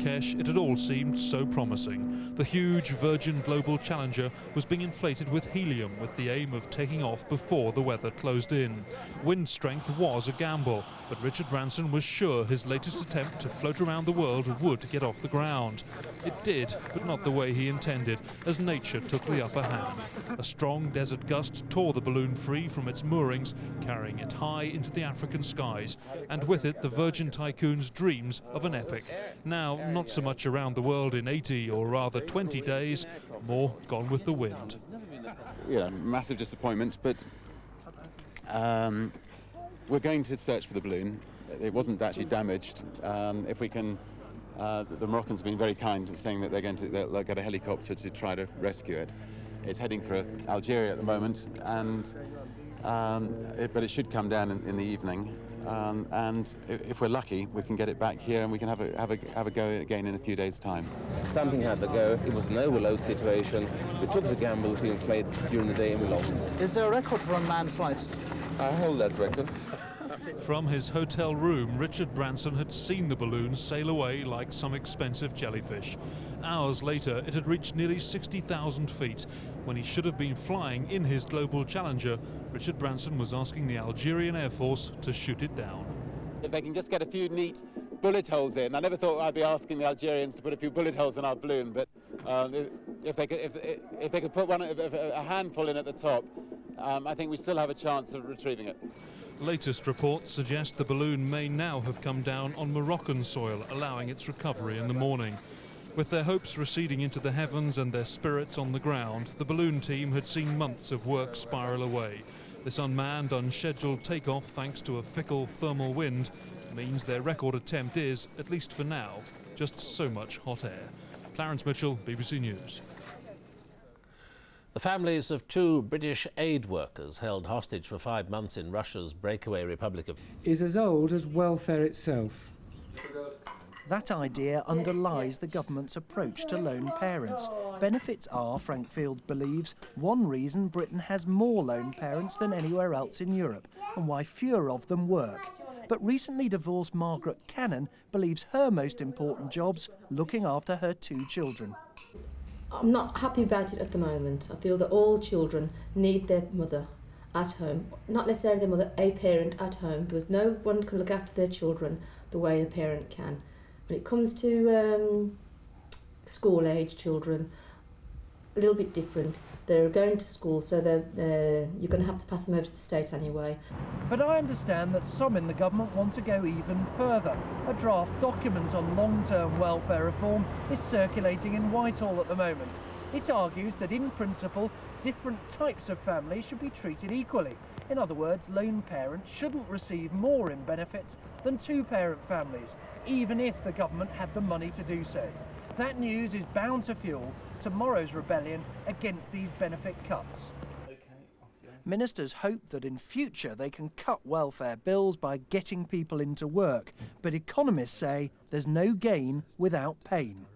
Marrakesh, it had all seemed so promising. The huge Virgin Global Challenger was being inflated with helium with the aim of taking off before the weather closed in. Wind strength was a gamble, but Richard Branson was sure his latest attempt to float around the world would get off the ground. It did, but not the way he intended, as nature took the upper hand. A strong desert gust tore the balloon free from its moorings, carrying it high into the African skies, and with it the Virgin tycoon's dreams of an epic. Now, not so much around the world in 80 or rather 20 days, more gone with the wind. Yeah, massive disappointment, but we're going to search for the balloon. It wasn't actually damaged. If we can, the Moroccans have been very kind, saying that they'll get a helicopter to try to rescue it. It's heading for Algeria at the moment, and but it should come down in the evening. And if we're lucky, we can get it back here and we can have a go again in a few days' time. Something had to go. It was an overload situation. We took the gamble to inflate during the day and we lost. Is there a record for unmanned flights? I hold that record. From his hotel room, Richard Branson had seen the balloon sail away like some expensive jellyfish. Hours later, it had reached nearly 60,000 feet. When he should have been flying in his Global Challenger, Richard Branson was asking the Algerian Air Force to shoot it down. If they can just get a few neat bullet holes in. I never thought I'd be asking the Algerians to put a few bullet holes in our balloon, but if they could put a handful in at the top, I think we still have a chance of retrieving it. Latest reports suggest the balloon may now have come down on Moroccan soil, allowing its recovery in the morning. With their hopes receding into the heavens and their spirits on the ground, the balloon team had seen months of work spiral away. This unmanned, unscheduled takeoff, thanks to a fickle thermal wind, means their record attempt is, at least for now, just so much hot air. Clarence Mitchell, BBC News. The families of two British aid workers held hostage for 5 months in Russia's breakaway Republic of... is as old as welfare itself. That idea underlies the government's approach to lone parents. Benefits are, Frank Field believes, one reason Britain has more lone parents than anywhere else in Europe, and why fewer of them work. But recently divorced Margaret Cannon believes her most important job's looking after her 2 children. I'm not happy about it at the moment. I feel that all children need their mother at home, not necessarily their mother, a parent at home, because no one can look after their children the way a parent can. When it comes to school-age children, a little bit different. They're going to school, so you're going to have to pass them over to the state anyway. But I understand that some in the government want to go even further. A draft document on long-term welfare reform is circulating in Whitehall at the moment. It argues that in principle, different types of families should be treated equally. In other words, lone parents shouldn't receive more in benefits than 2-parent families, even if the government had the money to do so. That news is bound to fuel tomorrow's rebellion against these benefit cuts. Ministers hope that in future they can cut welfare bills by getting people into work, but economists say there's no gain without pain.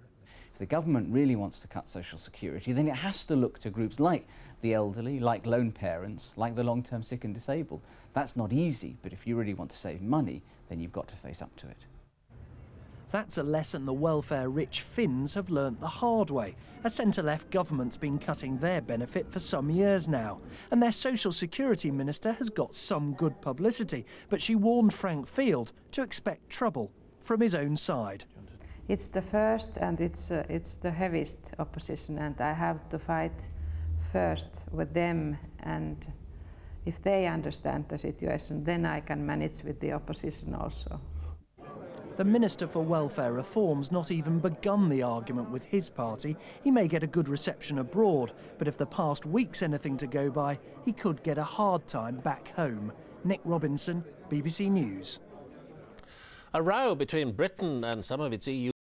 If the government really wants to cut social security, then it has to look to groups like the elderly, like lone parents, like the long-term sick and disabled. That's not easy, but if you really want to save money, then you've got to face up to it. That's a lesson the welfare-rich Finns have learnt the hard way. A centre-left government's been cutting their benefit for some years now, and their social security minister has got some good publicity, but she warned Frank Field to expect trouble from his own side. It's the first and it's the heaviest opposition, and I have to fight first with them, and if they understand the situation, then I can manage with the opposition also. The Minister for Welfare Reform's not even begun the argument with his party. He may get a good reception abroad, but if the past week's anything to go by, he could get a hard time back home. Nick Robinson, BBC News. A row between Britain and some of its EU